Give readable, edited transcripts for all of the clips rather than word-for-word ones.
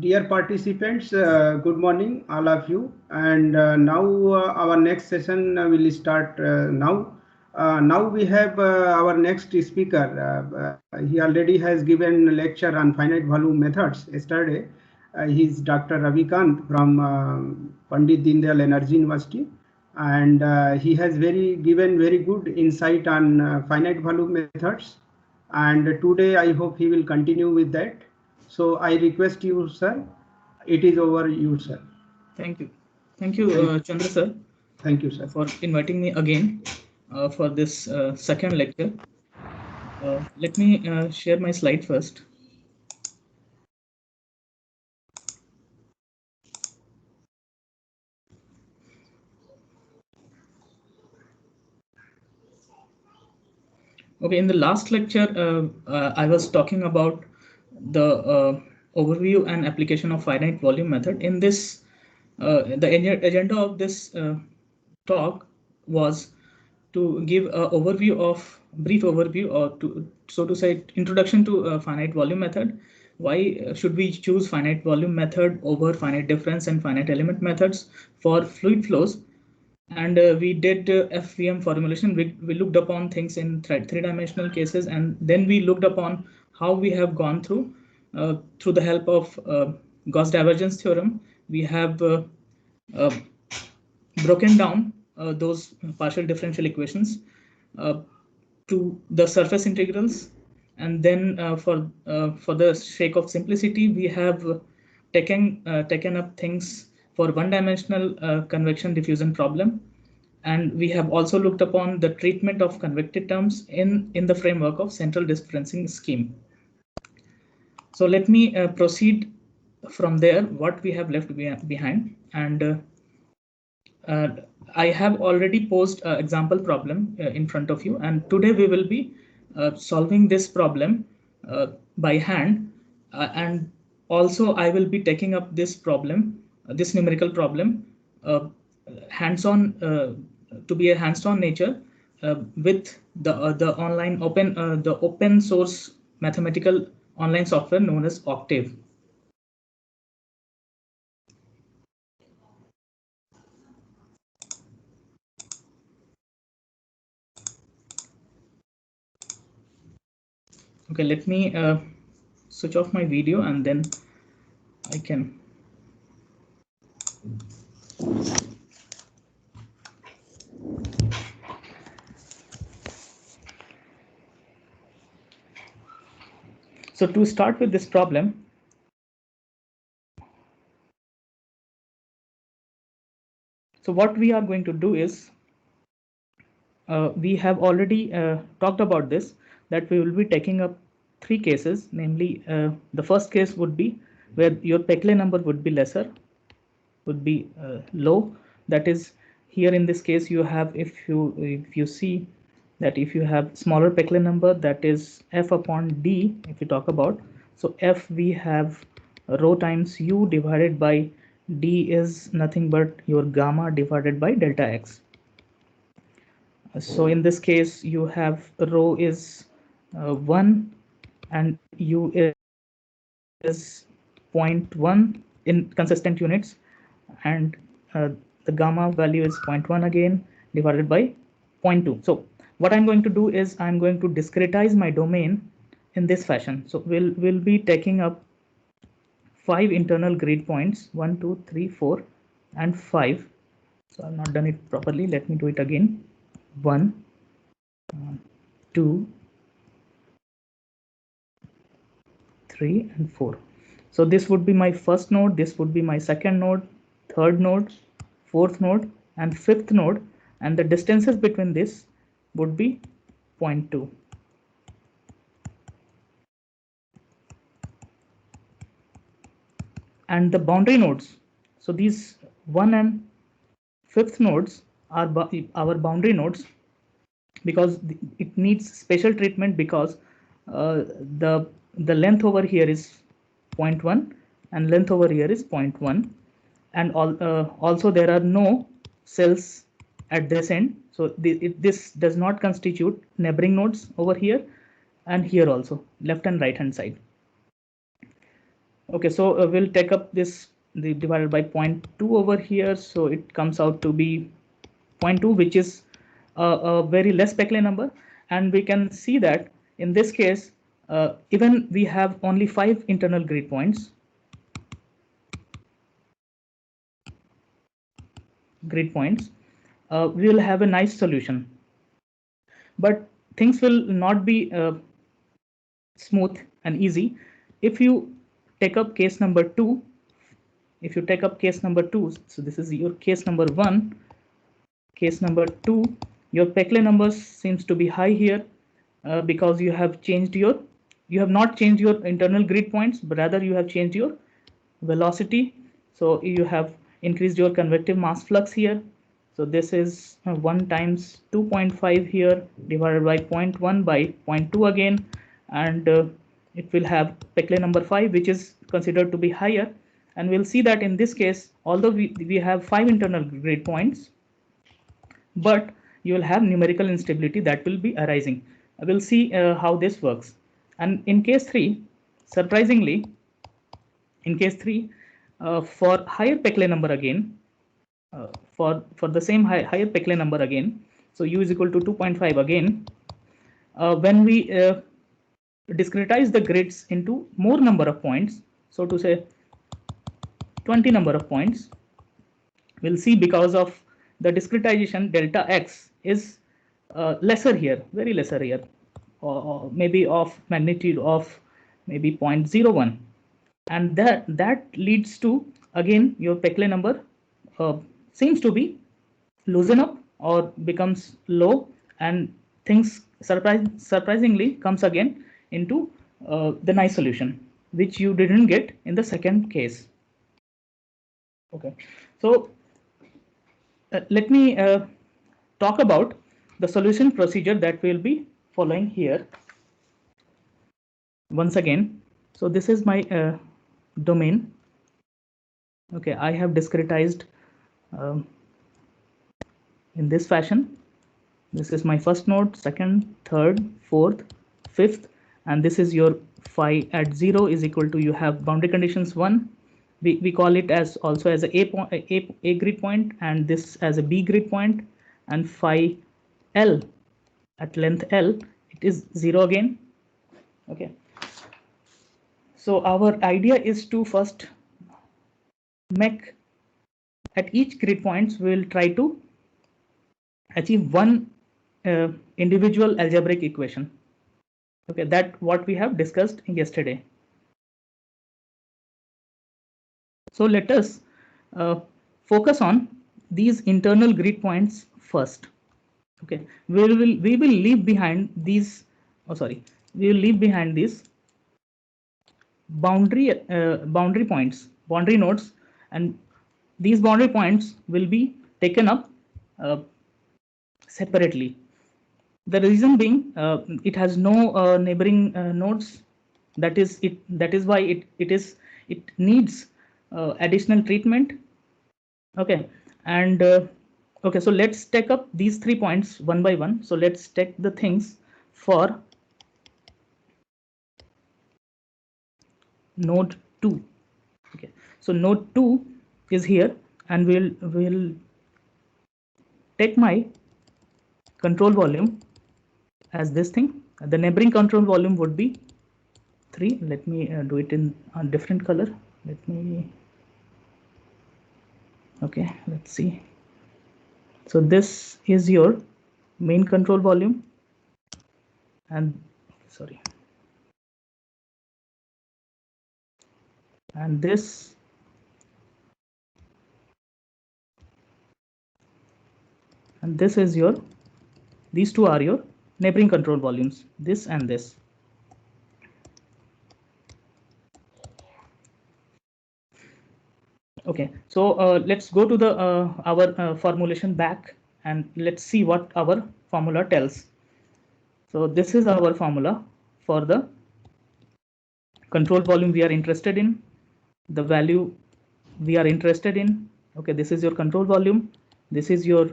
dear participants, good morning, all of you. And now our next session will start now. Now we have our next speaker. He already has given a lecture on finite volume methods yesterday. He is Dr. Ravi Kant from Pandit Deendayal Energy University, and he has given very good insight on finite volume methods. And today I hope he will continue with that. So I request you, sir. It is over you, sir. Thank you. Thank you, Chandra sir. Thank you, sir. For inviting me again for this second lecture. Let me share my slide first. Okay, in the last lecture, I was talking about the overview and application of finite volume method. In this, the agenda of this talk was to give a brief overview, or so to say, introduction to finite volume method. Why should we choose finite volume method over finite difference and finite element methods for fluid flows? And we did FVM formulation. We looked upon things in three-dimensional cases, and then we looked upon how we have gone through the help of Gauss divergence theorem. We have broken down those partial differential equations to the surface integrals, and then for the sake of simplicity, we have taken up things for one-dimensional convection diffusion problem, and we have also looked upon the treatment of convected terms in the framework of central differencing scheme. So let me proceed from there, what we have left behind. And I have already posed an example problem in front of you, and today we will be solving this problem by hand, and also I will be taking up this problem, this numerical problem, hands-on, to be a hands-on nature with the online open source mathematical online software known as OCTAVE. Okay, let me switch off my video and then I can. So to start with this problem, so what we are going to do is, we have already talked about this, that we will be taking up three cases, namely the first case would be where your Peclet number would be lesser, would be low. That is, here in this case you have, if you see that if you have smaller Peclet number, that is f upon d, if you talk about, so f we have rho times u divided by d is nothing but your gamma divided by delta x. So in this case you have rho is 1 and u is 0.1 in consistent units, and the gamma value is 0.1 again divided by 0.2. So what I'm going to do is I'm going to discretize my domain in this fashion. So we'll be taking up 5 internal grid points, 1 2 3 4 and 5. So I've not done it properly. Let me do it again. 1 2 3 and 4. So this would be my first node, this would be my second node, third node, fourth node and fifth node, and the distances between this would be 0.2. And the boundary nodes, so these 1 and 5th nodes are our boundary nodes, because it needs special treatment, because the length over here is 0.1 and length over here is 0.1, and also there are no cells at this end, so this does not constitute neighboring nodes over here and here also, left and right hand side. Okay, so we'll take up this divided by 0.2 over here. So it comes out to be 0.2, which is a very less Peclet number. And we can see that in this case, even we have only 5 internal grid points. We will have a nice solution. But things will not be smooth and easy. If you take up case number 2, so this is your case number 1, case number 2, your Peclet numbers seems to be high here because you have not changed your internal grid points, but rather you have changed your velocity. So you have increased your convective mass flux here. So this is 1 times 2.5 here divided by 0.1 by 0.2 again, and it will have Peclet number 5, which is considered to be higher. And we'll see that in this case, although we have 5 internal grid points, but you will have numerical instability that will be arising. We'll see how this works. And in case 3, surprisingly, in case 3, for higher Peclet number again, for the same higher Peclet number again, so u is equal to 2.5 again, when we discretize the grids into more number of points, so to say 20 number of points, we'll see because of the discretization, delta x is lesser here, very lesser here, or maybe of magnitude of maybe 0.01, and that leads to, again, your Peclet number seems to be loosen up or becomes low, and things surprisingly comes again into the nice solution, which you didn't get in the second case. Okay, so let me talk about the solution procedure that we'll be following here once again. So this is my domain. Okay, I have discretized in this fashion. This is my first node, second, third, fourth, fifth, and this is your phi at 0 is equal to, you have boundary conditions 1. We call it as also as a grid point, and this as a B grid point, and phi L at length L, it is 0 again. Okay, so our idea is to first make at each grid points, we'll try to achieve one individual algebraic equation. Okay, that what we have discussed yesterday. So let us focus on these internal grid points first. Okay, we will leave behind these. We will leave behind these boundary points, boundary nodes, and these boundary points will be taken up separately. The reason being, it has no neighboring nodes. That is why it needs additional treatment. Okay, and okay, so let's take up these 3 points one by one. So let's take the things for node 2. Okay, so node 2 is here, and we'll take my control volume as this thing. The neighboring control volume would be 3. Let me do it in a different color. Okay, let's see. So this is your main control volume, and and this is your, these two are your neighboring control volumes, this and this. Okay, so let's go to the our formulation back, and let's see what our formula tells. So this is our formula for the control volume we are interested in, the value we are interested in. Okay, this is your control volume. This is your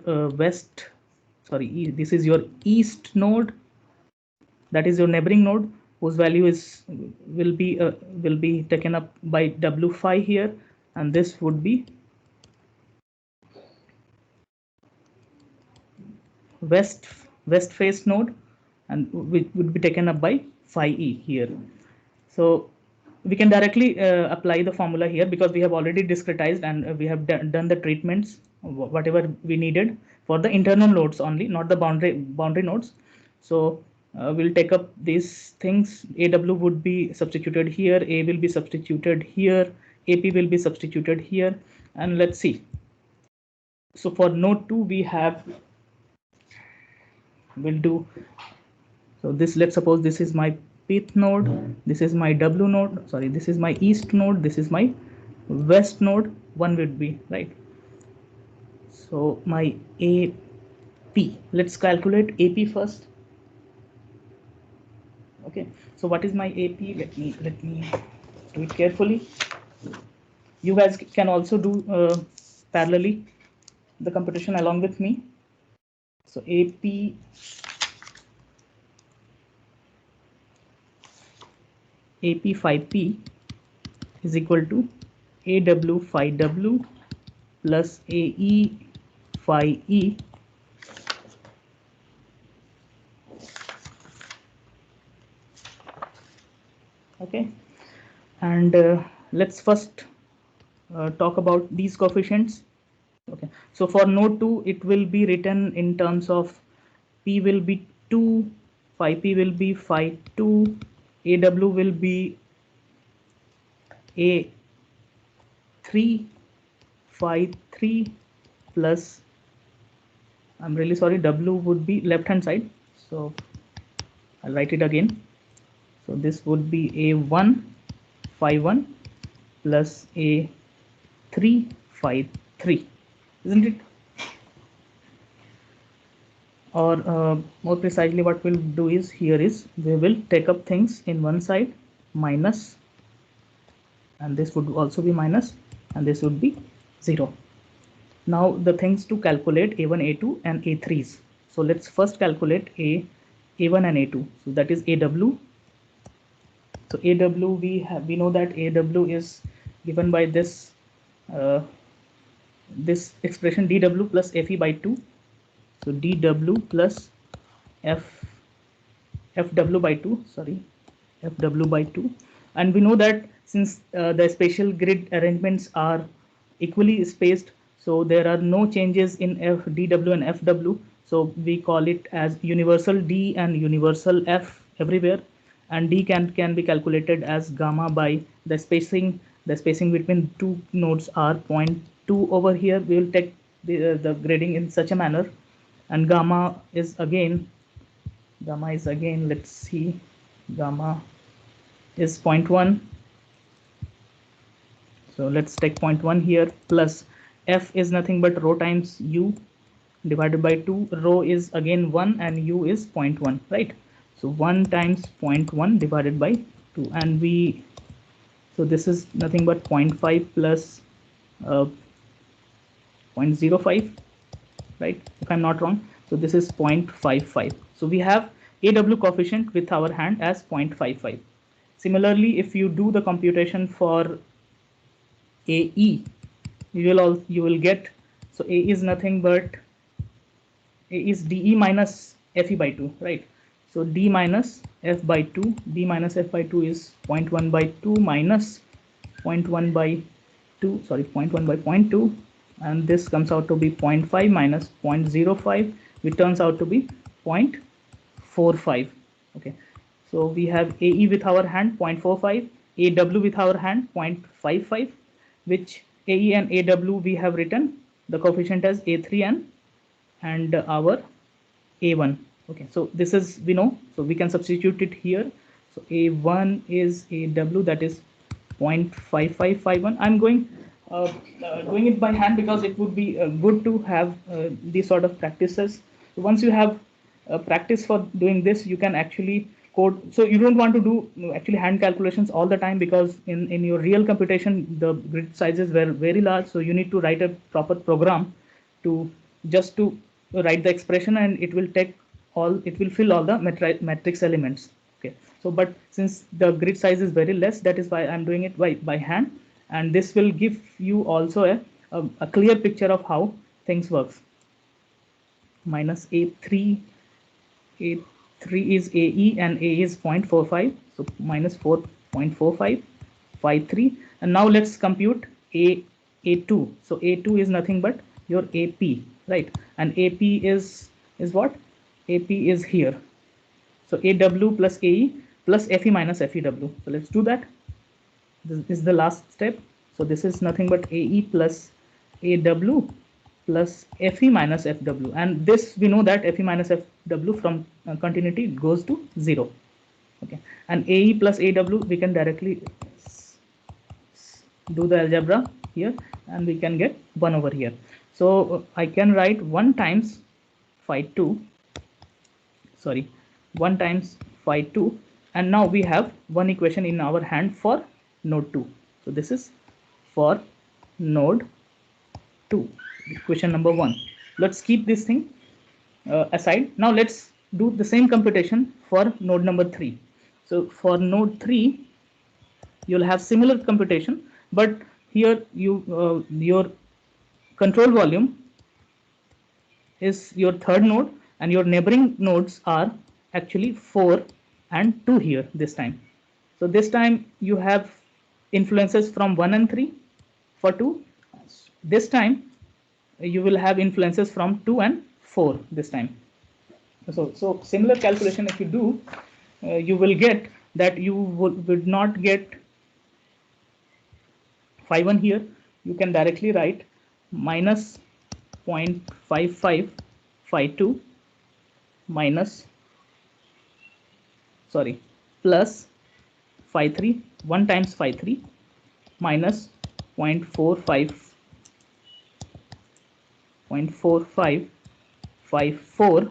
this is your east node. That is your neighboring node. whose value is will be taken up by W phi here, and this would be west face node, and would be taken up by phi e here. So we can directly apply the formula here because we have already discretized and we have done the treatments whatever we needed for the internal nodes only, not the boundary nodes. So we'll take up these things. AW would be substituted here, A will be substituted here, AP will be substituted here, and let's see. So for node 2 we have, we'll do, so this, let's suppose this is my pth node, this is my W node, sorry, this is my east node, this is my west node, 1 would be, right? So my AP, let's calculate AP first. Okay, so what is my AP? Let me do it carefully. You guys can also do parallelly the computation along with me. So AP phi P is equal to AW phi W plus AE phi E okay, and let's first talk about these coefficients. Okay, so for node 2 it will be written in terms of P will be 2, phi P will be phi 2, AW will be A3 phi 3 plus, I'm really sorry, W would be left hand side, so I'll write it again. So this would be A1 phi 1 plus A3 phi 3, isn't it? Or more precisely what we'll do is, here is, we will take up things in one side, minus, and this would also be minus, and this would be 0. Now the things to calculate A1, A2 and A3s. So let's first calculate A1 and A2. So that is AW. So AW, we know that AW is given by this this expression dW plus FE by 2. So dW plus FW by 2, sorry, FW by 2. And we know that since the spatial grid arrangements are equally spaced, so there are no changes in DW and FW. So we call it as universal D and universal F everywhere. And D can be calculated as gamma by the spacing between two nodes are 0.2 over here. We will take the grading in such a manner, and gamma is again, let's see, gamma is 0.1. So let's take 0.1 here, plus F is nothing but rho times U divided by 2. Rho is again 1 and U is 0.1, right? So 1 times 0.1 divided by 2, and so this is nothing but 0.5 plus 0.05, right, if I'm not wrong. So this is 0.55. So we have AW coefficient with our hand as 0.55. Similarly, if you do the computation for AE, you will get, so A is nothing but, A is DE minus FE by 2, right? So D minus F by 2, D minus F by 2 is 0.1 by 2 minus 0.1 by 2, sorry, 0.1 by 0.2, and this comes out to be 0.5 minus 0.05, which turns out to be 0.45. Okay, so we have AE with our hand 0.45, AW with our hand 0.55, which AE and AW we have written the coefficient as A3 and our A1. Okay, so this is, we know, so we can substitute it here. So A1 is AW, that is 0.5551. I'm doing it by hand because it would be good to have these sort of practices. Once you have practice for doing this, you can actually code. So you don't want to do actually hand calculations all the time, because in your real computation the grid sizes were very large, so you need to write a proper program to just to write the expression, and it will take all, it will fill all the matrix elements. Okay, So, but since the grid size is very less, that is why I'm doing it by hand, and this will give you also a clear picture of how things works. Minus A3 is AE and A is 0.45, so minus 4.45, 53. And now let's compute A2. So A2 is nothing but your AP, right? And AP is what? AP is here. So AW plus AE plus FE minus FEW. So let's do that. This is the last step. So this is nothing but AE plus AW plus FE minus FW, and this we know that FE minus FW from continuity goes to 0. Okay, and AE plus AW we can directly do the algebra here, and we can get 1 over here. So I can write 1 times phi 2, sorry, 1 times phi 2, and now we have one equation in our hand for node 2. So this is for node 2, equation number 1. Let's keep this thing aside. Now let's do the same computation for node number 3. So for node 3 you'll have similar computation, but here your control volume is your third node, and your neighboring nodes are actually 4 and 2 here this time. So this time you have influences from 1 and 3 for 2. This time you will have influences from 2 and 4 this time. So similar calculation if you do, you will get that you would not get phi 1 here. You can directly write minus 0.55 phi 2 minus, sorry, plus phi 3, 1 times phi 3 minus 0.45 phi 4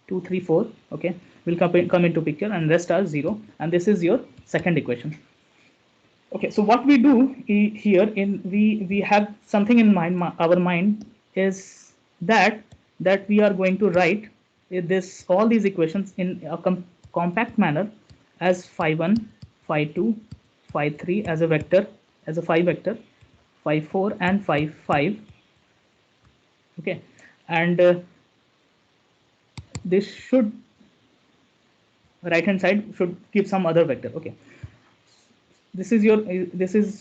2 3 4. Okay, will come into picture, and rest are 0, and this is your second equation. Okay, so what we do here we have something in mind. Our mind is that we are going to write all these equations in a compact manner as phi 1, phi 2, phi 3 as a vector, as a phi vector, phi 4 and phi 5. Okay, and this should, right hand side should give some other vector. Okay, this is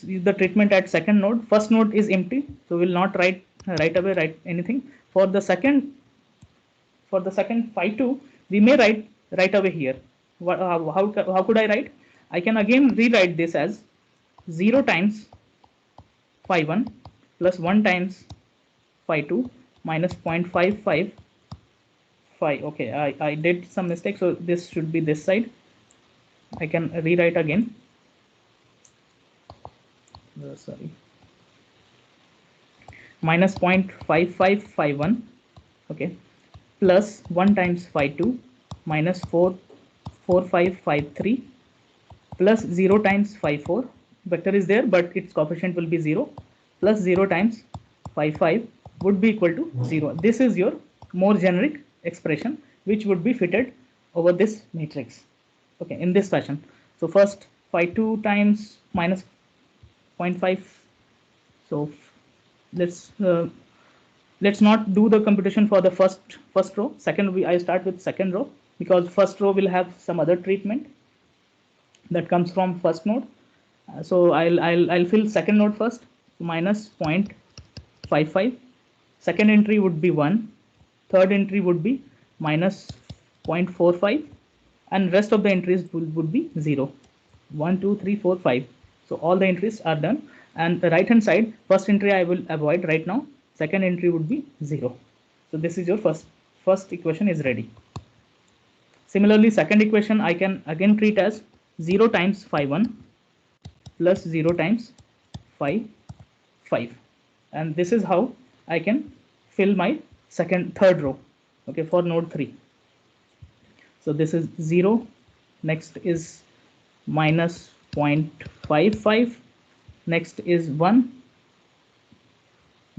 the treatment at second node. First node is empty, so we will not write away anything. For the second phi 2 we may write away here. How could I write? I can again rewrite this as 0 times phi 1 plus 1 times phi 2 minus 0.55 phi. Okay, I did some mistake, so this should be this side. I can rewrite again. Sorry, minus 0.55 phi 1, okay, plus 1 times phi 2 minus 4.45 phi 3 plus 0 times phi 4. Vector is there, but its coefficient will be 0, plus 0 times phi 5 would be equal to 0. This is your more generic expression which would be fitted over this matrix. Okay, in this fashion. So first phi 2 times minus 0.5. So let's not do the computation for the first row. Second, I start with second row, because first row will have some other treatment that comes from first node. So I'll fill second node first. Minus 0.55. Second entry would be 1. Third entry would be minus 0.45, and rest of the entries would be 0. 1, 2, 3, 4, 5. So all the entries are done, and the right hand side, first entry I will avoid right now. Second entry would be 0. So this is your first equation is ready. Similarly, second equation I can again treat as 0 times phi 1 plus 0 times phi 5, and this is how I can fill my third row. Okay, for node 3. So this is 0. Next is minus 0.55. Next is 1.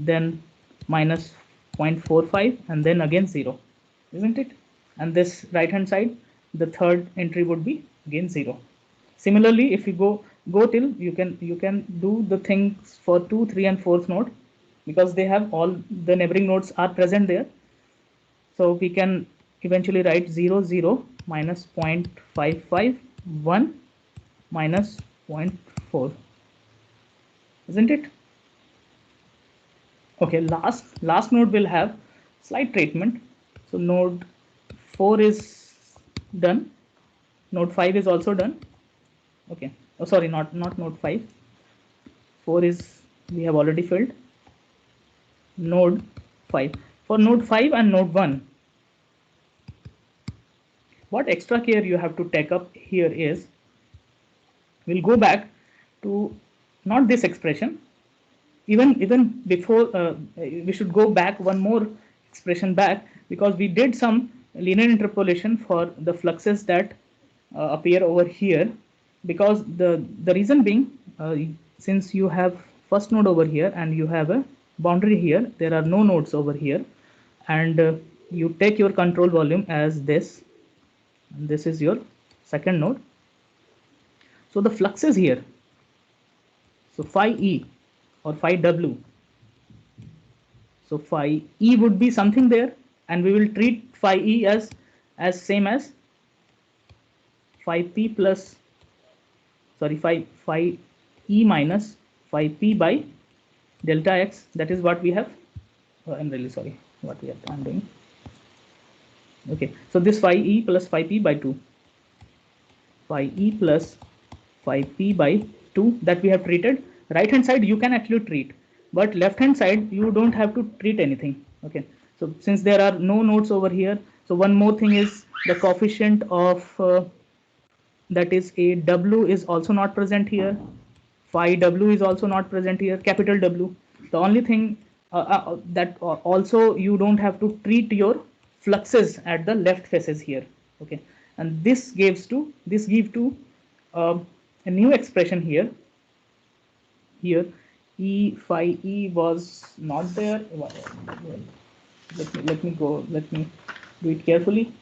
Then minus 0.45, and then again 0, isn't it? And this right hand side, the third entry would be again 0. Similarly, if you go till, you can do the things for 2, 3 and 4th node, because they have all the neighboring nodes are present there. So we can eventually write 0, 0 minus 0.55, 1 minus 0.4, isn't it? Okay, last node will have slight treatment. So node 4 is done, node 5 is also done. Okay, oh sorry, not node 5, 4 is, we have already filled. Node 5, for node 5 and node 1, what extra care you have to take up here is, we'll go back to not this expression, even before, we should go back one more expression back, because we did some linear interpolation for the fluxes that appear over here. Because the reason being, since you have first node over here and you have a boundary here, there are no nodes over here, and you take your control volume as this, and this is your second node. So the flux is here, so phi e or phi w, so phi e would be something there, and we will treat phi e as same as phi p plus, sorry, phi e minus phi p by delta x. That is what we have, I'm really sorry, what we have, I'm doing. Okay, so this phi e plus phi p by 2, phi e plus phi p by 2, that we have treated. Right hand side you can actually treat, but left hand side you don't have to treat anything. Okay, so since there are no nodes over here, so one more thing is the coefficient of that is a w is also not present here, phi w is also not present here, capital W. The only thing that also you don't have to treat your fluxes at the left faces here. Okay, and this give to a new expression here. Here e phi e was not there. Well, let me do it carefully.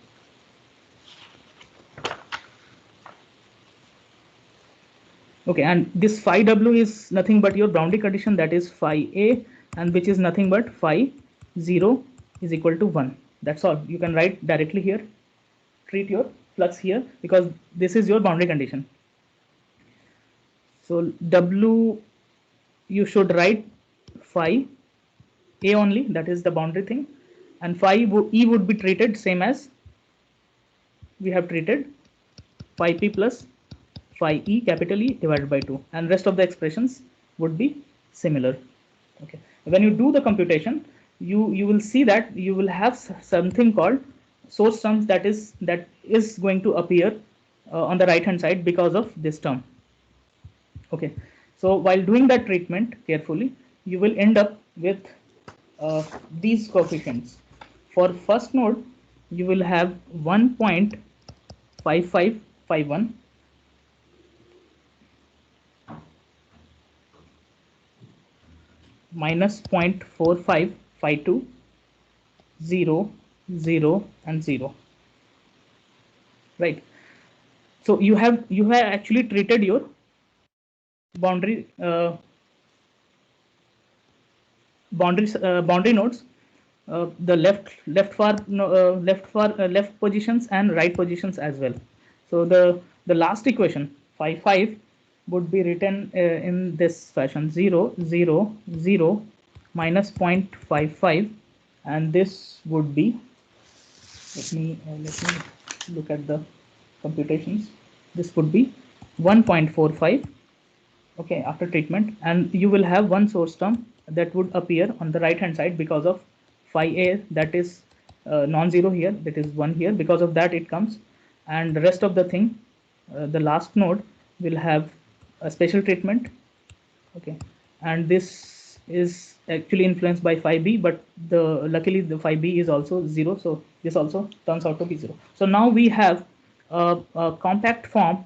Okay, and this phi w is nothing but your boundary condition, that is phi a, and which is nothing but phi 0 is equal to 1. That's all. You can write directly here, treat your flux here, because this is your boundary condition. So w, you should write phi a only, that is the boundary thing, and phi e would be treated same as we have treated phi p plus phi e capital E divided by 2, and rest of the expressions would be similar. Okay, when you do the computation, you will see that you will have something called source terms that is going to appear on the right hand side because of this term. Okay, so while doing that treatment carefully, you will end up with these coefficients. For first node, you will have 1.5551, minus 0.4552, 0, 0 and 0. Right, so you have actually treated your boundary boundary nodes, the left positions and right positions as well. So the last equation phi 5 would be written in this fashion: 0, 0, 0 minus 0.55, and this would be, let me look at the computations. This would be 1.45. Okay, after treatment, and you will have one source term that would appear on the right hand side because of phi a, that is non-zero here, that is 1 here. Because of that it comes, and the rest of the thing, the last node will have a special treatment. Okay, and this is actually influenced by phi b, but luckily the phi b is also 0, so this also turns out to be 0. So now we have a compact form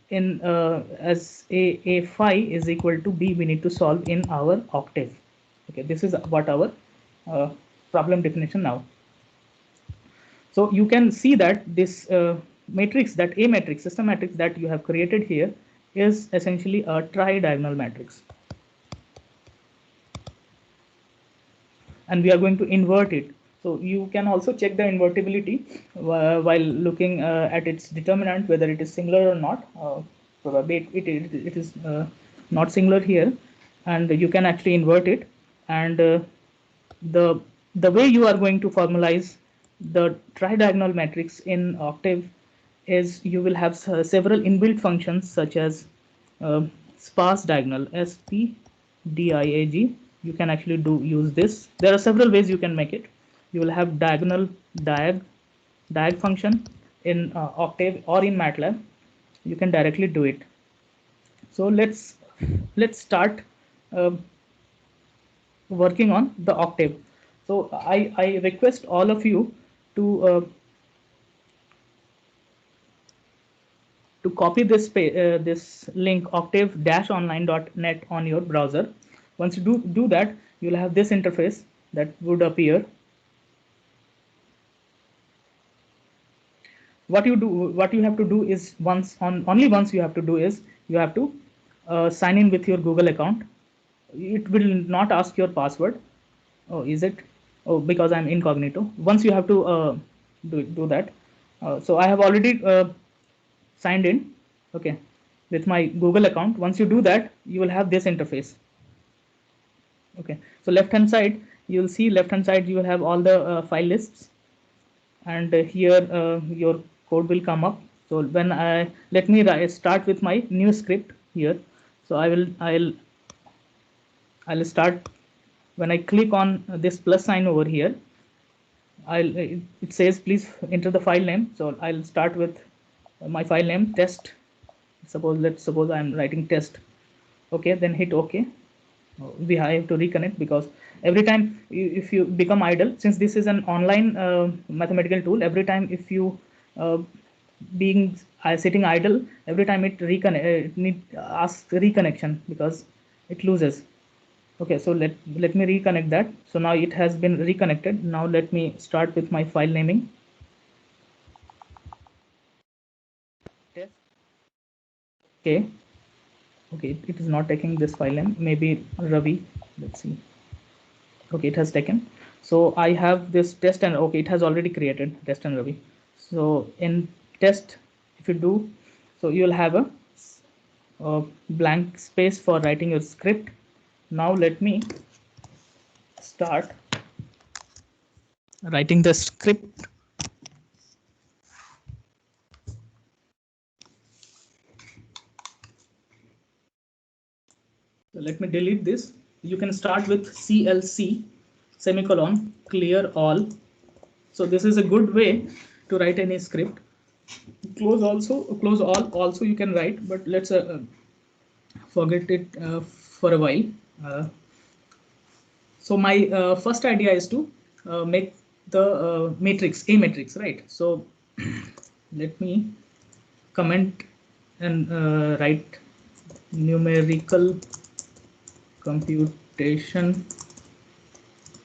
in as a phi is equal to b, we need to solve in our octave. Okay, this is what our problem definition now. So you can see that this matrix, that A matrix, system matrix that you have created here, is essentially a tridiagonal matrix. And we are going to invert it. So you can also check the invertibility while looking at its determinant, whether it is singular or not. Probably it is not singular here, and you can actually invert it. And the way you are going to formalize the tridiagonal matrix in Octave is you will have several inbuilt functions such as sparse diagonal, SPDIAG. You can actually use this. There are several ways you can make it. You will have diagonal diag function in Octave or in MATLAB. You can directly do it. So let's start working on the Octave. So I request all of you to copy this link octave-online.net on your browser. Once you do that, you'll have this interface that would appear. What you have to do is only once you have to do is you have to sign in with your Google account. It will not ask your password. Oh, is it? Oh, because I'm incognito. Once you have to do that. So I have already signed in, okay, with my Google account. Once you do that, you will have this interface. Okay, so left hand side, you will see you will have all the file lists, and here your code will come up. So when let me start with my new script here. So I'll start. When I click on this plus sign over here, it says please enter the file name. So I'll start with my file name, test. Let's suppose I'm writing test. Okay, then hit OK. We have to reconnect, because every time if you become idle, since this is an online mathematical tool, every time if you being sitting idle, every time it asks reconnection, because it loses. Okay, so let me reconnect that. So now it has been reconnected. Now let me start with my file naming. Test. Okay. Okay, it is not taking this file name. Maybe Ravi. Let's see. Okay, it has taken. So I have this test, and okay, it has already created test and Ravi. So in test, if you do, so you'll have a blank space for writing your script. Now let me start writing the script. So let me delete this. You can start with CLC semicolon clear all. So this is a good way to write any script. Close all also you can write, but let's forget it for a while. So my first idea is to make the matrix, A matrix, right? So let me comment and write numerical computation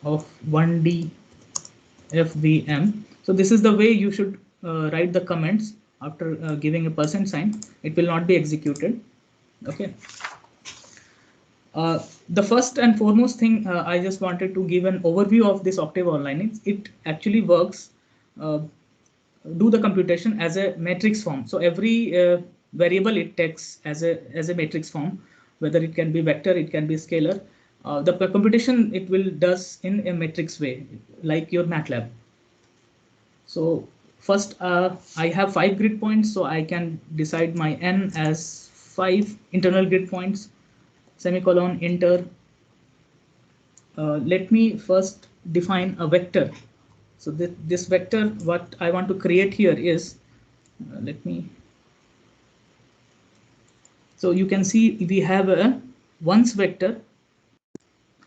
of 1D FVM. So this is the way you should write the comments after giving a %sign. It will not be executed. Okay. The first and foremost thing I just wanted to give an overview of this Octave Online. It actually works, do the computation as a matrix form. So every variable it takes as a matrix form, whether it can be vector, it can be scalar. The computation it will does in a matrix way, like your MATLAB. So first I have 5 grid points, so I can decide my n as 5 internal grid points, semicolon enter. Let me first define a vector. So this vector, what I want to create here is, let me. So you can see we have a once vector.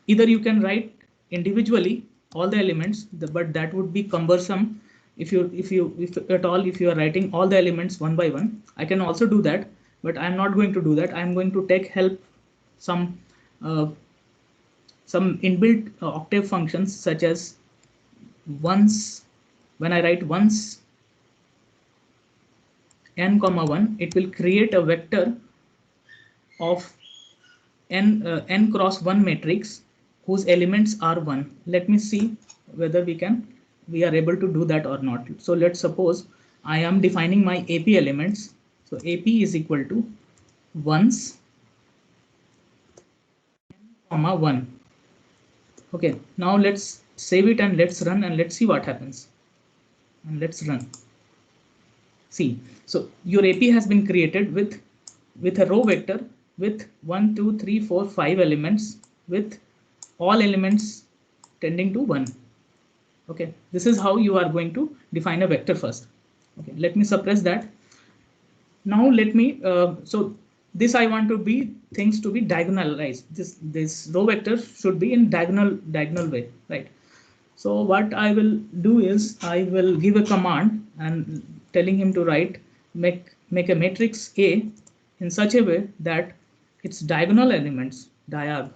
Either you can write individually all the elements, but that would be cumbersome if you are writing all the elements one by one. I can also do that, but I'm not going to do that. I'm going to take help some inbuilt Octave functions, such as once. When I write once, n comma 1, it will create a vector of n cross 1 matrix whose elements are 1. Let me see whether we are able to do that or not. So let's suppose I am defining my AP elements. So AP is equal to ones comma 1. Okay, now let's save it and let's run and let's see what happens. And let's run. See, so your AP has been created with a row vector with 1, 2, 3, 4, 5 elements with all elements tending to 1. Okay, this is how you are going to define a vector first. Okay, let me suppress that. Now let me so this I want to be things to be diagonalized. This row vector should be in diagonal way, right? So what I will do is I will give a command and telling him to make a matrix A in such a way that its diagonal elements diag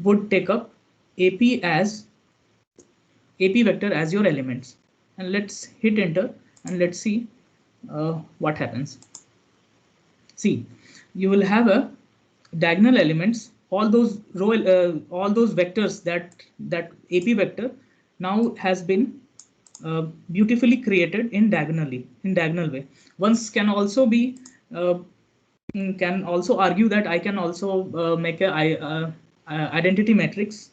would take up AP vector as your elements, and let's hit enter and let's see what happens. See, you will have a diagonal elements, all those all those vectors that AP vector now has been beautifully created in diagonal way. Once can also be can also argue that I can also make a identity matrix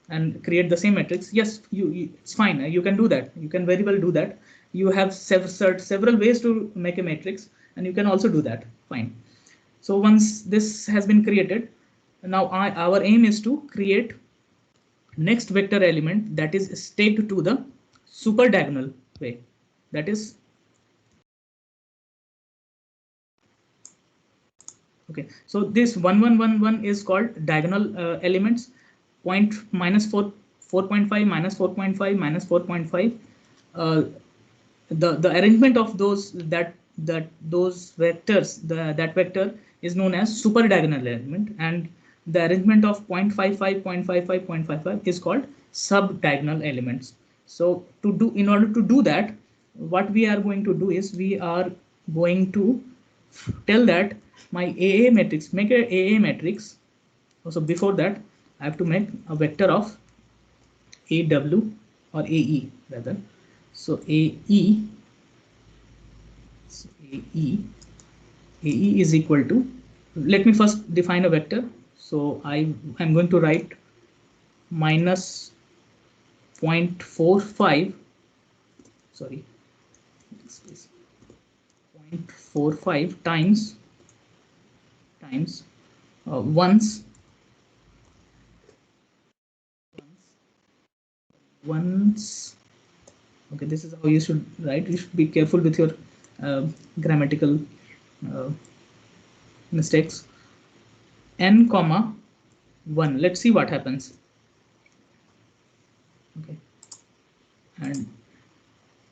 and create the same matrix. Yes, it's fine. You can do that. You can very well do that. You have several ways to make a matrix, and you can also do that. Fine. So once this has been created, now our aim is to create next vector element that is staked to the super diagonal way. That is okay. So this 1111 is called diagonal elements. Point minus 4.5 minus 4.5 minus 4.5. The arrangement of those those vectors, that vector is known as super diagonal element, and the arrangement of 0.55 0.55 0.55 is called sub diagonal elements. So in order to do that, what we are going to do is we are going to tell that my AA matrix, make a AA matrix. So before that I have to make a vector of AW or AE rather. So AE is equal to, let me first define a vector. So I'm going to write minus 0.45, sorry, 0.45 times once okay, this is how you should write. You should be careful with your grammatical mistakes. N comma 1. Let's see what happens. Okay, and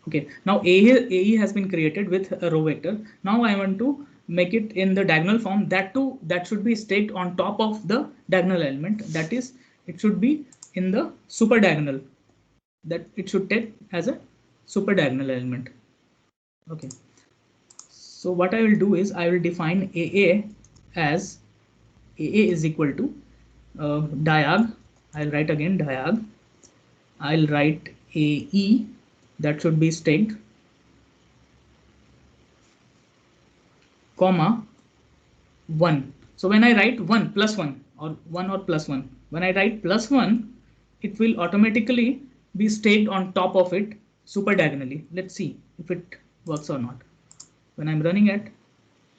okay, now AE has been created with a row vector. Now I want to make it in the diagonal form. That should be staked on top of the diagonal element. That is, it should be in the super diagonal. That it should take as a super diagonal element. Okay, so what I will do is I will define AA as AA is equal to diag. I'll write again diag. I'll write AE, that should be staked, comma 1. So when I write 1 plus 1 or 1 or plus 1, when I write plus 1, it will automatically be staked on top of it super diagonally. Let's see if it works or not. When I'm running it,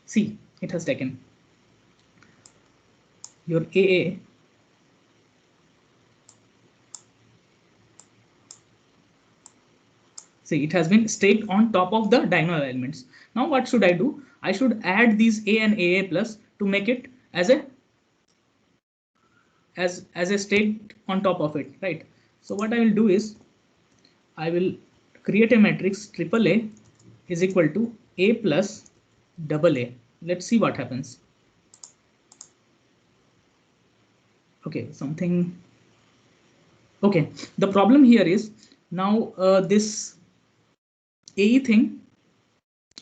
see, it has taken. Your AA see, it has been staked on top of the diagonal elements. Now what should I do? I should add these A and AA plus to make it as a staked on top of it, right? So what I will do is I will create a matrix AAA is equal to A plus AA. Let's see what happens. Okay, something. Okay, the problem here is now this AE thing,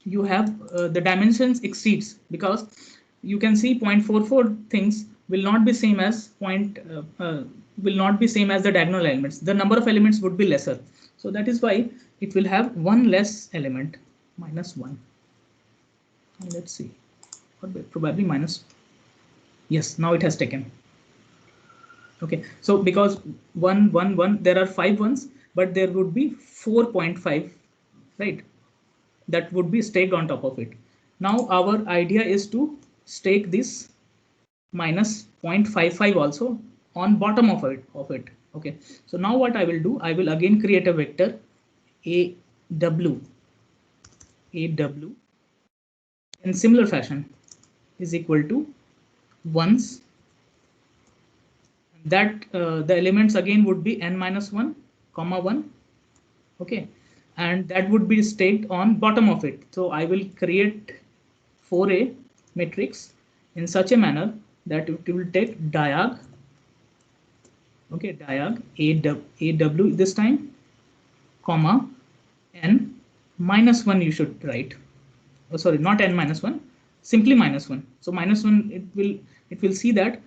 you have the dimensions exceeds, because you can see 0.44 things will not be same as will not be same as the diagonal elements. The number of elements would be lesser. So that is why it will have one less element, -1. And let's see, probably minus. Yes, now it has taken. Okay, so because 1 1 1, there are 5 ones, but there would be 4.5, right? That would be staked on top of it. Now our idea is to stake this minus 0.55 also on bottom of it. Okay, so now what I will do, I will again create a vector AW in similar fashion is equal to ones. That the elements again would be n minus 1 comma 1. Okay, and that would be staked on bottom of it. So I will create 4A matrix in such a manner that it will take diag, okay, diag AW this time, comma n minus 1 you should write. Oh, sorry, not n minus 1, simply -1. So -1, it will see that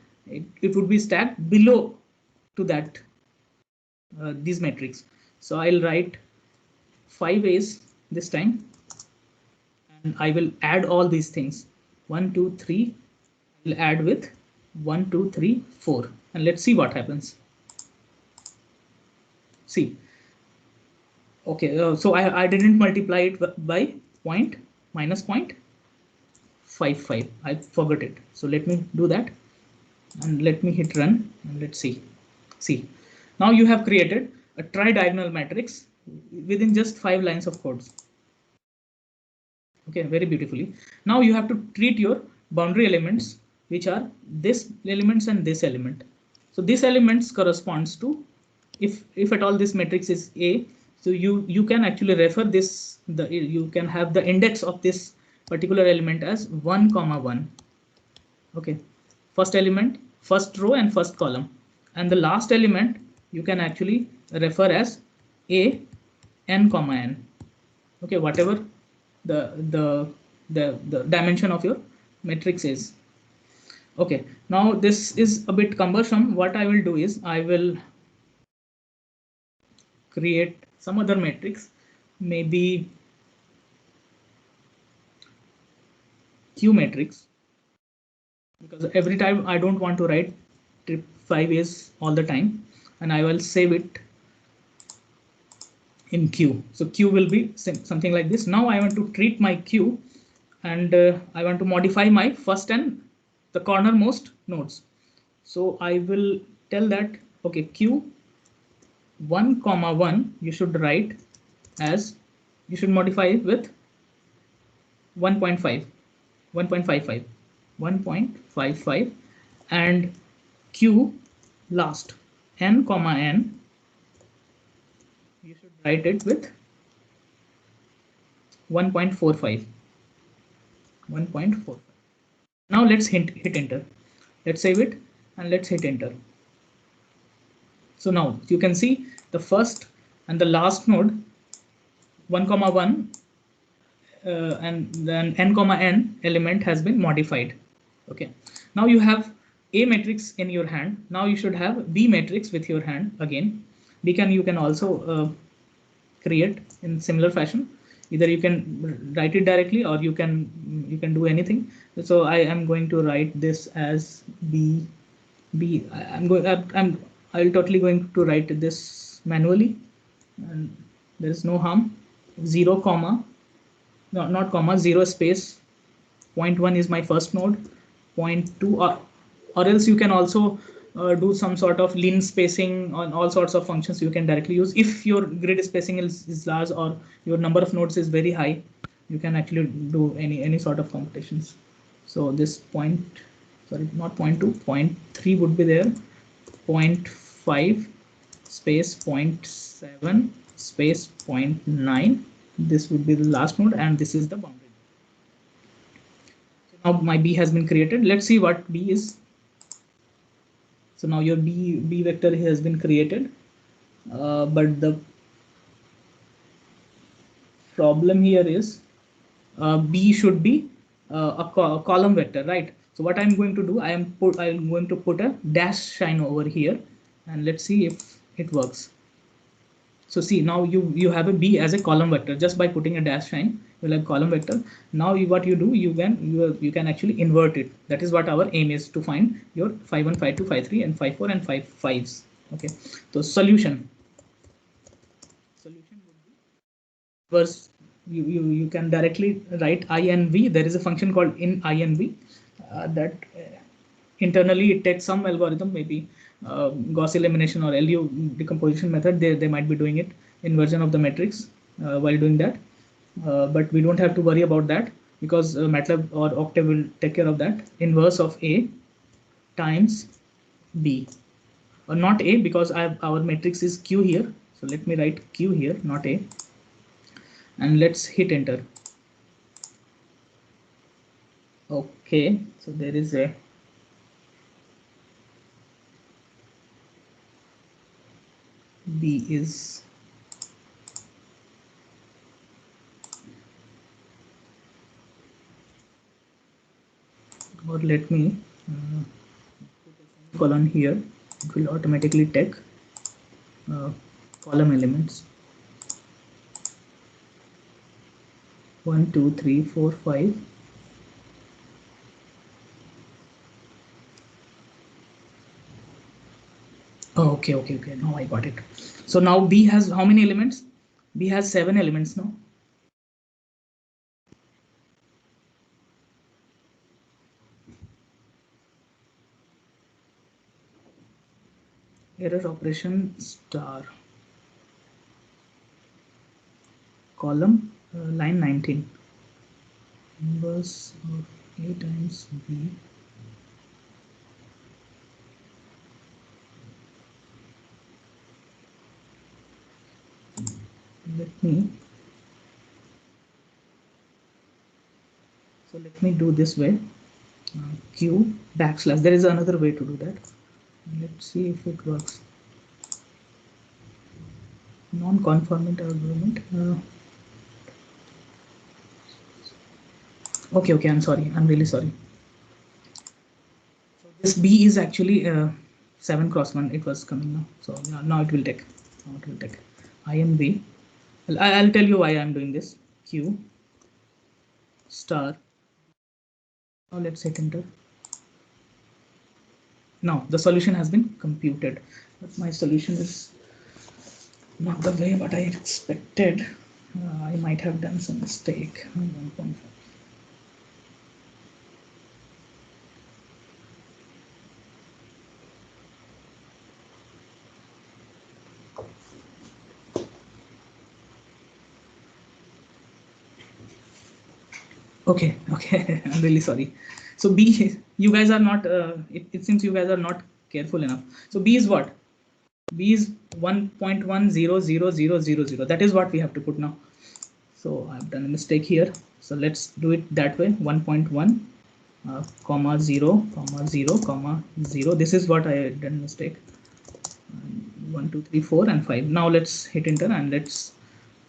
it would be stacked below to that these metrics. So I'll write 5 A's this time, and I will add all these things. 1 2 3, I'll add with 1 2 3 4, and let's see what happens. See, okay, so I didn't multiply it by -0.55. I forgot it. So let me do that, and let me hit run, and let's see. See, now you have created a tri-diagonal matrix within just 5 lines of codes. Okay, very beautifully. Now you have to treat your boundary elements, which are this elements and this element. So this elements corresponds to, if at all this matrix is A, so you can actually refer this, you can have the index of this particular element as 1 comma 1. Okay, first element, first row and first column, and the last element you can actually refer as A n comma n. Okay, whatever the dimension of your matrix is. Okay, now this is a bit cumbersome. What I will do is I will create some other matrix, maybe Q matrix, because every time I don't want to write 5 A's all the time, and I will save it in Q. So Q will be something like this. Now I want to treat my Q, and I want to modify my first and the cornermost nodes. So I will tell that, okay, Q 1 comma 1 you should write as, you should modify it with 1.5 1.55 1.55, and Q last n comma n you should write it with 1.45 1.45. Now let's hit enter. Let's save it and let's hit enter. So now you can see the first and the last node 1 comma 1 and then n comma n element has been modified. Okay, now you have A matrix in your hand. Now you should have B matrix with your hand again. You can also create in similar fashion. Either you can write it directly, or you can do anything. So I am going to write this as B. I'll totally going to write this manually, and there is no harm. 0 comma, no, not comma, 0 space, 0.1 is my first node, 0.2, or else you can also do some sort of lean spacing on all sorts of functions you can directly use. If your grid spacing is large or your number of nodes is very high, you can actually do any sort of computations. So this point, sorry, not 0.2, 0.3 would be there, 0.5 space 0.7 space 0.9. This would be the last node, and this is the boundary. So now my B has been created. Let's see what B is. So now your B vector has been created, but problem here is B should be a column vector, right? So what I'm going to do, I'm going to put a dash sign over here, and let's see if it works. So see, now you have a B as a column vector just by putting a dash sign. You'll have column vector. Now what you do, you can actually invert it. That is what our aim is, to find your 5 1, 5 2, 5 3, and 5 4 and 5 5s. Okay. So solution would be was you can directly write I and V. There is a function called in I and V that internally it takes some algorithm, maybe Gauss elimination or LU decomposition method. They might be doing it, inversion of the matrix while doing that. But we don't have to worry about that, because MATLAB or OCTAVE will take care of that. Inverse of A times B, or not A, because our matrix is Q here. So let me write Q here, not A, and let's hit enter. Okay, so there is a B is or let me put a column here. It will automatically take column elements 1 2 3 4 5. Oh, okay, now I got it. So now B has how many elements? B has 7 elements now. Error operation star column line 19, inverse of A times B let me do this way. Q backslash. There is another way to do that. Let's see if it works. Non-conformant argument. Okay, I'm sorry. I'm really sorry. So this B is actually 7 cross 1. It was coming now. So now it will take. I am B. I'll tell you why I'm doing this. Q star. Now let's hit enter. Now the solution has been computed, but my solution is not the way what I expected. I might have done some mistake. 1.5. Okay, I'm really sorry. So B, you guys are not, it seems you guys are not careful enough. So B is what? B is 1.100000. That is what we have to put now. So I've done a mistake here. So let's do it that way. 1.1, comma 0, comma 0, comma 0. This is what I done mistake. 1, 2, 3, 4, and 5. Now let's hit enter and let's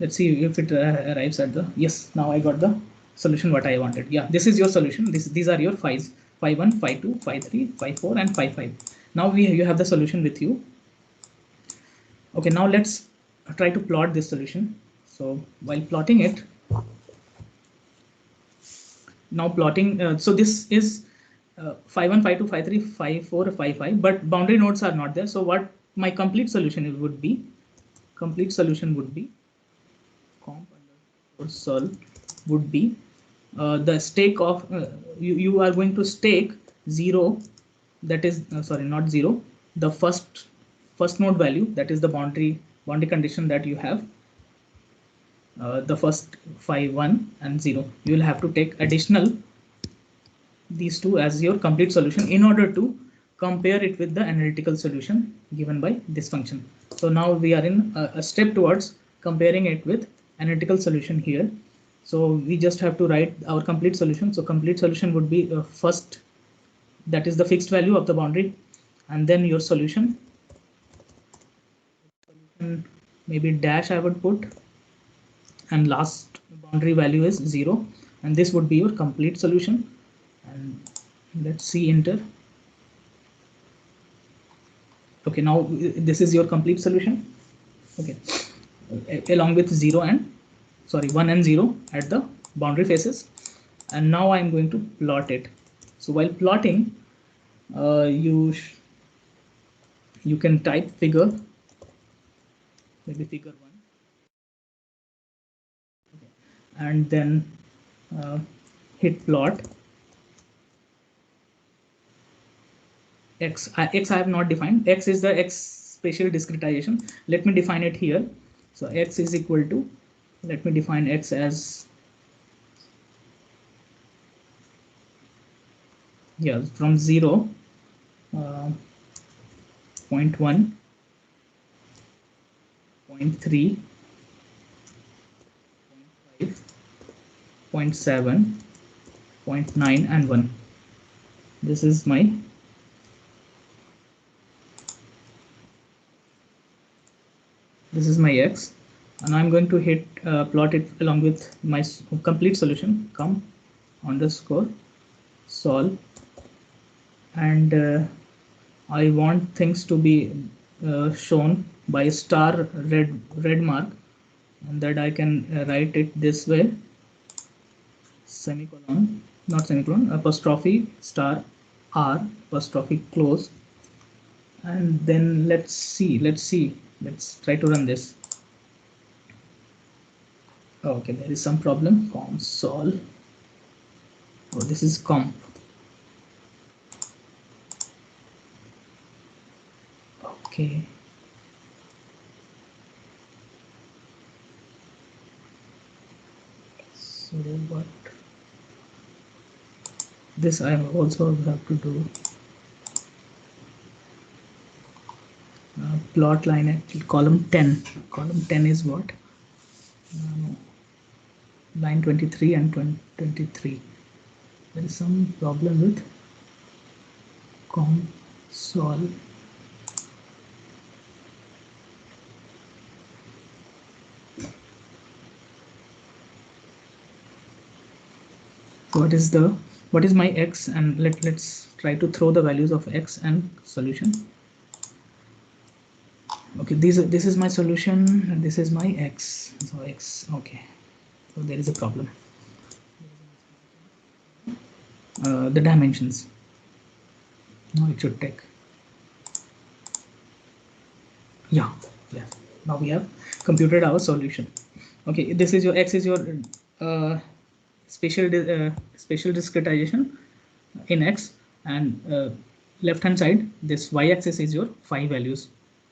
see if it arrives at the, yes, now I got the solution what I wanted. Yeah, this is your solution. These are your 5s: 5 1, 5 2, 5 3, 5 4, and 5 5. Now you have the solution with you. Okay, now let's try to plot this solution. So while plotting it, now plotting, so this is 5 1, 5 2, 5 3, 5 4, 5 5, but boundary nodes are not there. So what my complete solution would be? Complete solution would be comp_sol would be the stake of you are going to stake 0, that is sorry, not 0, the first node value, that is the boundary condition that you have, the first 5 1 and 0. You will have to take additional these two as your complete solution in order to compare it with the analytical solution given by this function. So now we are in a step towards comparing it with analytical solution here. So we just have to write our complete solution. So complete solution would be first, that is the fixed value of the boundary, and then your solution. Maybe dash I would put, and last boundary value is 0, and this would be your complete solution. And let's see enter. Okay, now this is your complete solution. Okay, along with 1 and 0 at the boundary faces. And now I'm going to plot it. So while plotting, you can type figure, maybe figure 1, okay, and then hit plot. X I have not defined. X is the X spatial discretization. Let me define it here. So X is equal to, let me define X as, yeah, from 0, 0.1, 0.3, 0.5, 0.7, 0.9 and 1. This is my X, and I'm going to hit plot it along with my complete solution, come underscore solve, and I want things to be shown by star red mark, and that I can write it this way, semicolon, not semicolon, apostrophe star R apostrophe close. And then let's try to run this. Okay, there is some problem. Console. Oh, this is comp. Okay. So what? This I also have to do. Plot line actually column 10. Column 10 is what? Line 23 and 23. There is some problem with console. What is my X, and let's try to throw the values of X and solution. Okay, this is my solution and this is my X. So X, okay, so there is a problem. The dimensions, now it should take, yeah, now we have computed our solution. Okay, this is your X is your spatial discretization in X, and left hand side this Y axis is your 5 values.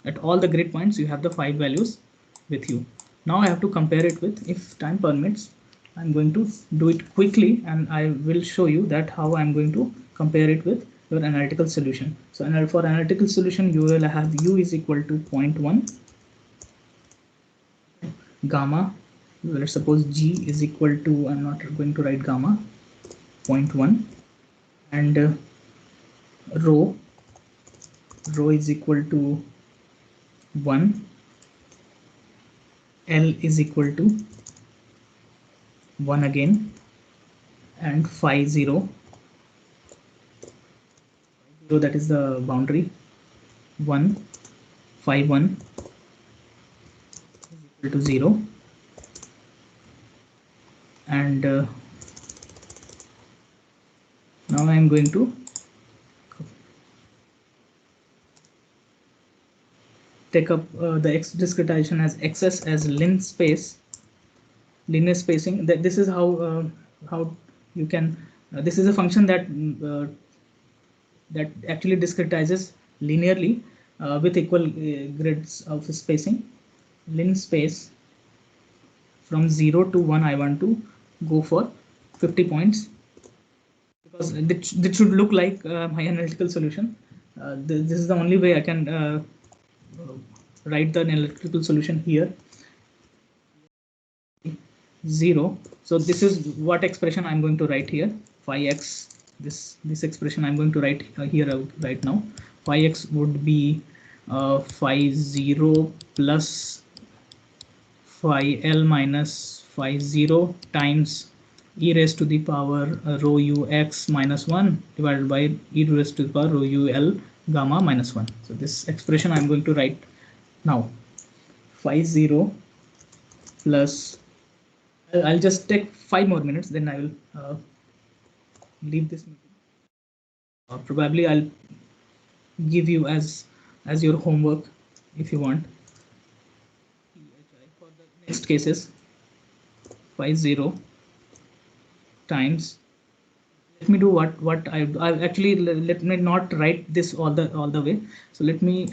At all the grid points you have the 5 values with you. Now I have to compare it with, if time permits, I'm going to do it quickly and I will show you that how I'm going to compare it with your analytical solution. So for analytical solution you will have U is equal to 0.1, gamma, let's suppose G is equal to, I'm not going to write gamma, 0.1, and rho is equal to 1, L is equal to 1 again, and phi 0, so that is the boundary, 1, phi 1 is equal to 0, and now I am going to take up the X discretization as XS as linear spacing. That this is how you can this is a function that that actually discretizes linearly with equal grids of spacing. Lin space from 0 to 1 I want to go for 50 points, because this should look like my analytical solution. This is the only way I can write the analytical solution here. 0. So this is what expression I'm going to write here. Phi x, this expression I'm going to write here right now. Phi x would be phi 0 plus phi L minus phi 0 times e raised to the power rho u x minus 1 divided by e raised to the power rho u l gamma minus 1. So this expression I'm going to write now. Phi 0 plus, I'll just take 5 more minutes, then I will leave this meeting. Probably I'll give you as your homework if you want. For the next cases, phi 0 times, let me do what I actually, let me not write this all the way. So let me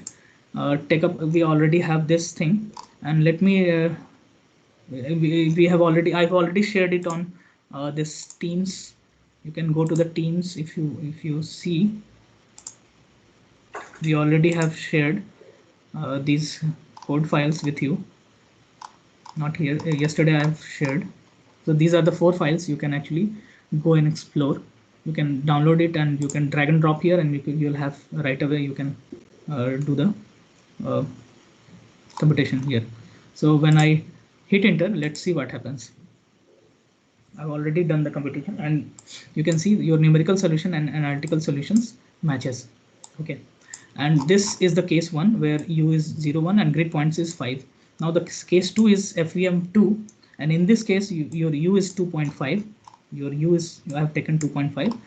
take up, we already have this thing, and let me we have already, I've already shared it on this Teams. You can go to the Teams. If you see, we already have shared these code files with you. Not here, yesterday I have shared. So these are the 4 files. You can actually go and explore. You can download it and you can drag and drop here, and you'll have right away, you can do the computation here. So when I hit enter, let's see what happens. I've already done the computation, and you can see your numerical solution and analytical solutions matches. Okay, and this is the case 1 where u is 0, 1 and grid points is 5. Now the case 2 is FEM2, and in this case your u is 2.5. Your u is, I have taken 2.5,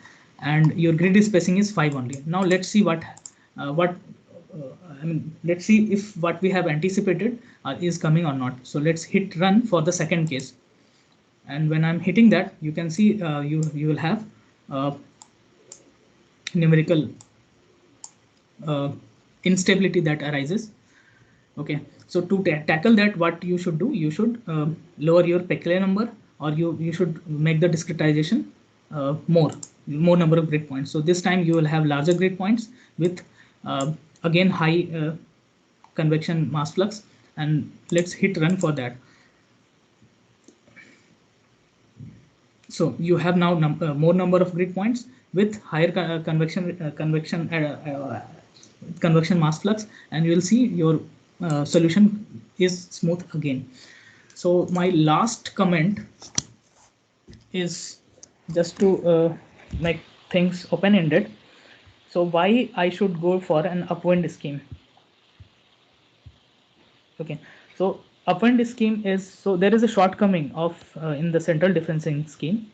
and your grid spacing is 5 only. Now let's see what I mean, let's see if what we have anticipated is coming or not. So let's hit run for the second case. And when I'm hitting that, you can see you will have numerical instability that arises. Okay, so to tackle that, what you should do, you should lower your Peclet number, or you should make the discretization more number of grid points. So this time you will have larger grid points with again high convection mass flux, and let's hit run for that. So you have now more number of grid points with higher convection mass flux, and you will see your solution is smooth again. So my last comment is just to make things open-ended. So why I should go for an upwind scheme? Okay, so upwind scheme is, so there is a shortcoming of in the central differencing scheme,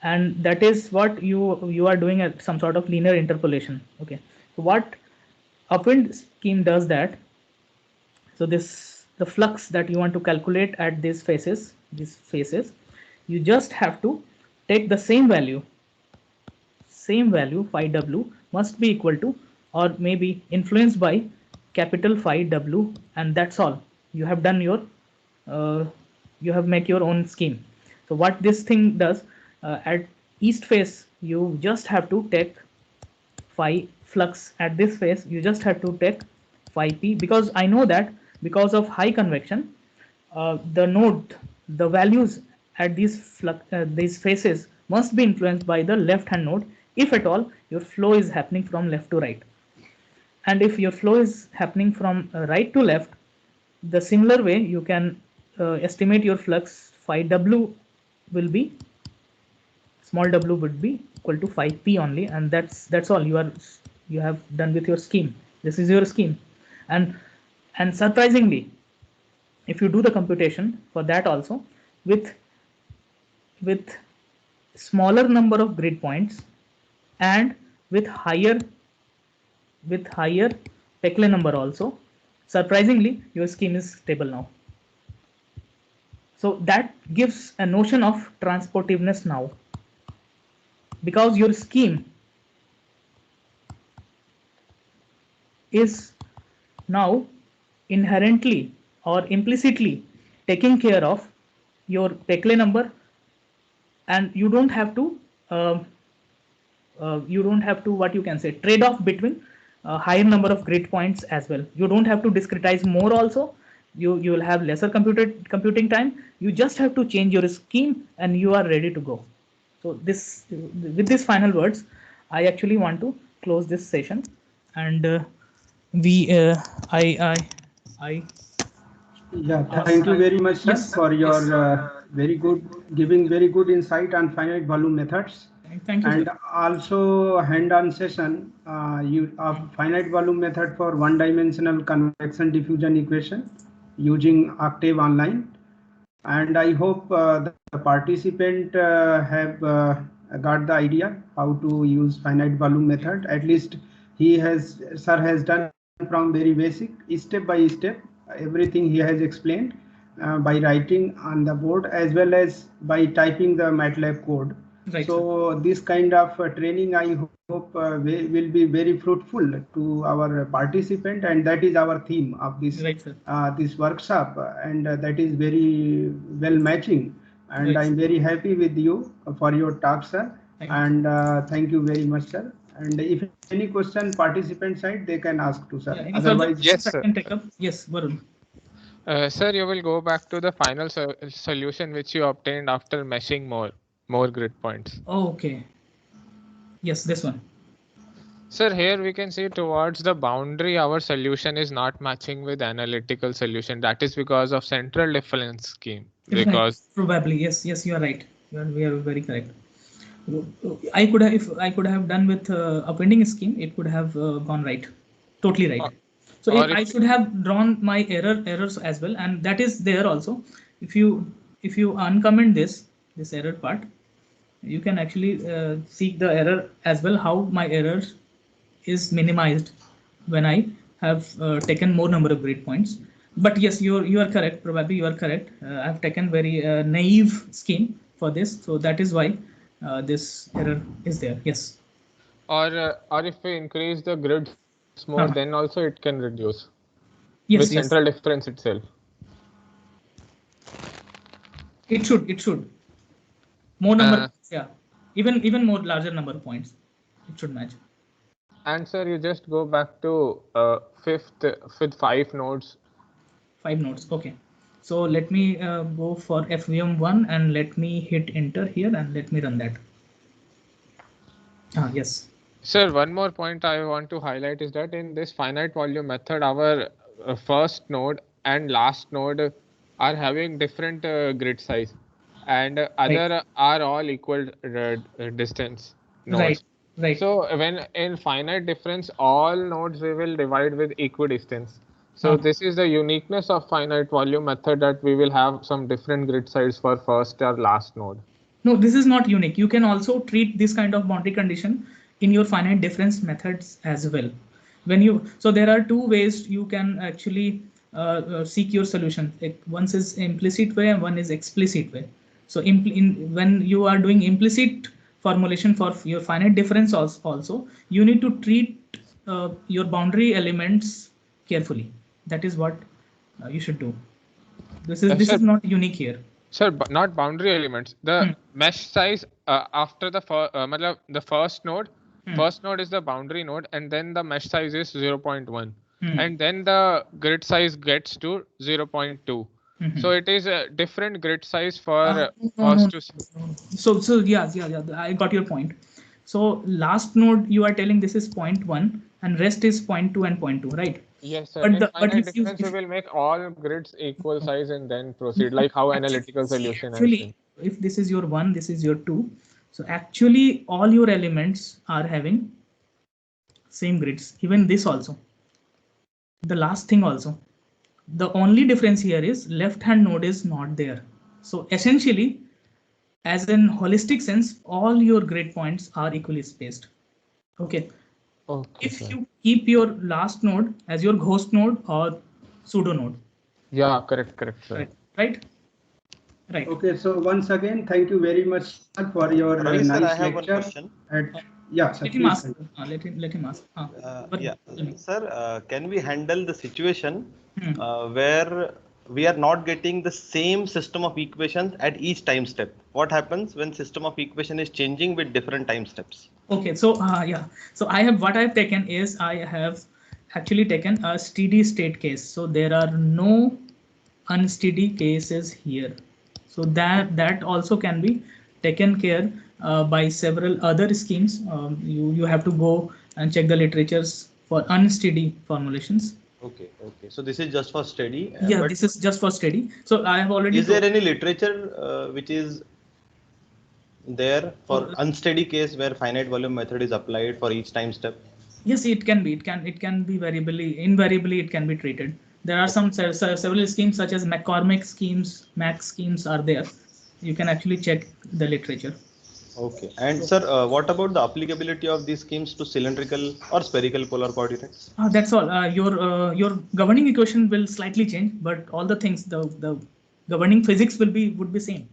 and that is what you are doing at some sort of linear interpolation. Okay, so what upwind scheme does that, so the flux that you want to calculate at these faces, you just have to take the same value phi w must be equal to, or maybe influenced by, capital phi w, and that's all. You have done your you have make your own scheme. So what this thing does, at east face you just have to take phi flux, at this face you just have to take phi p, because I know that because of high convection the values at these faces must be influenced by the left hand node, if at all your flow is happening from left to right. And if your flow is happening from right to left, the similar way you can estimate your flux phi w will be, small w would be equal to phi p only, and that's all you have done with your scheme. This is your scheme, and surprisingly, if you do the computation for that also with smaller number of grid points and with higher Peclet number also, surprisingly your scheme is stable now. So that gives a notion of transportiveness now, because your scheme is now inherently or implicitly taking care of your Peclet number, and you don't have to what you can say, trade off between higher number of grid points as well. You don't have to discretize more also. You will have lesser computing time. You just have to change your scheme and you are ready to go. So this, with these final words, I actually want to close this session, and I yeah, thank you very much, sir, yes, for your Very good, giving very good insight on finite volume methods. Thank you, And sir. also hand-on session, finite volume method for one-dimensional convection diffusion equation using OCTAVE online. And I hope the participant have got the idea how to use finite volume method. At least sir has done from very basic, step by step, everything he has explained by writing on the board as well as by typing the MATLAB code. Right, So this kind of training, I hope will be very fruitful to our participant, and that is our theme of this right, sir. This workshop, and that is very well matching. And Right. I'm very happy with you for your talk, sir. Thank you. And thank you very much, sir. And if any question participant side, they can ask to sir. Yeah, any Otherwise, further Yes, I sir. can take up. Yes, Varun. Sir, you will go back to the final solution which you obtained after meshing more grid points. Oh, okay. Yes, this one. Sir, here we can see towards the boundary our solution is not matching with analytical solution. That is because of central difference scheme. Because Probably, yes, you are right. We are very correct. I could have, if I could have done with a pending scheme, it could have gone right, totally right. So I should have drawn my errors as well, and that is there also. If you uncomment this error part, you can actually seek the error as well, how my error is minimized when I have taken more number of grid points. But yes, you are correct. Probably you are correct. I've taken very naive scheme for this, so that is why this error is there. Yes. or if we increase the grids more, then also it can reduce. Yes, with central difference itself. It should. More number, yeah. Even more larger number of points. It should match. And sir, you just go back to fifth with 5 nodes. 5 nodes. Okay. So let me go for FVM1 and let me hit enter here and let me run that. Yes. Sir, one more point I want to highlight is that in this finite volume method, our first node and last node are having different grid size, and other are all equal distance nodes. Right. So when in finite difference, all nodes we will divide with equidistance. So this is the uniqueness of finite volume method, that we will have some different grid size for first or last node. No, this is not unique. You can also treat this kind of boundary condition in your finite difference methods as well. So there are two ways you can actually seek your solution. One is implicit way and one is explicit way. So when you are doing implicit formulation for your finite difference also, you need to treat your boundary elements carefully. That is what you should do. This is not unique here. Sir, not boundary elements. The mesh size after the first node. First node is the boundary node, and then the mesh size is 0.1, and then the grid size gets to 0.2. So it is a different grid size for first to. So yeah, I got your point. So last node you are telling this is 0.1 and rest is 0.2 and 0.2, right? Yes, sir. In finite difference, we will make all grids equal size and then proceed, like how analytical solution has been. If this is your 1, this is your 2. So actually all your elements are having same grids, even this also. The last thing also. The only difference here is left hand node is not there. So essentially, as in holistic sense, all your grid points are equally spaced. Okay. If you keep your last node as your ghost node or pseudo node. Yeah, correct, sir. Right. Okay, so once again, thank you very much, sir, for your Ravi, nice sir, I have lecture. one question. Yeah, sir, let him ask. Let him ask. Yeah, sir, can we handle the situation where we are not getting the same system of equations at each time step? What happens when system of equation is changing with different time steps? Okay, so yeah, so I have taken is I have actually taken a steady state case. So there are no unsteady cases here. So that also can be taken care by several other schemes. You have to go and check the literatures for unsteady formulations. Okay. So this is just for study. Yeah, this is just for study. So I have already. Is there any literature which is there for unsteady case where finite volume method is applied for each time step? Yes, it can be. It can be invariably it can be treated. There are some several schemes such as McCormick schemes, Mac schemes are there. You can actually check the literature. Okay. And sir, what about the applicability of these schemes to cylindrical or spherical polar coordinates? That's all. Your governing equation will slightly change, but all the things, the governing physics would be same.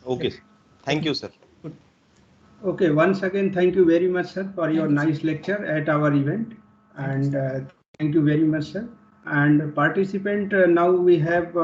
Okay. Thank you, sir. Good. Okay, once again, thank you very much, sir, for your nice lecture at our event. And thank you very much, sir. And participant, now we have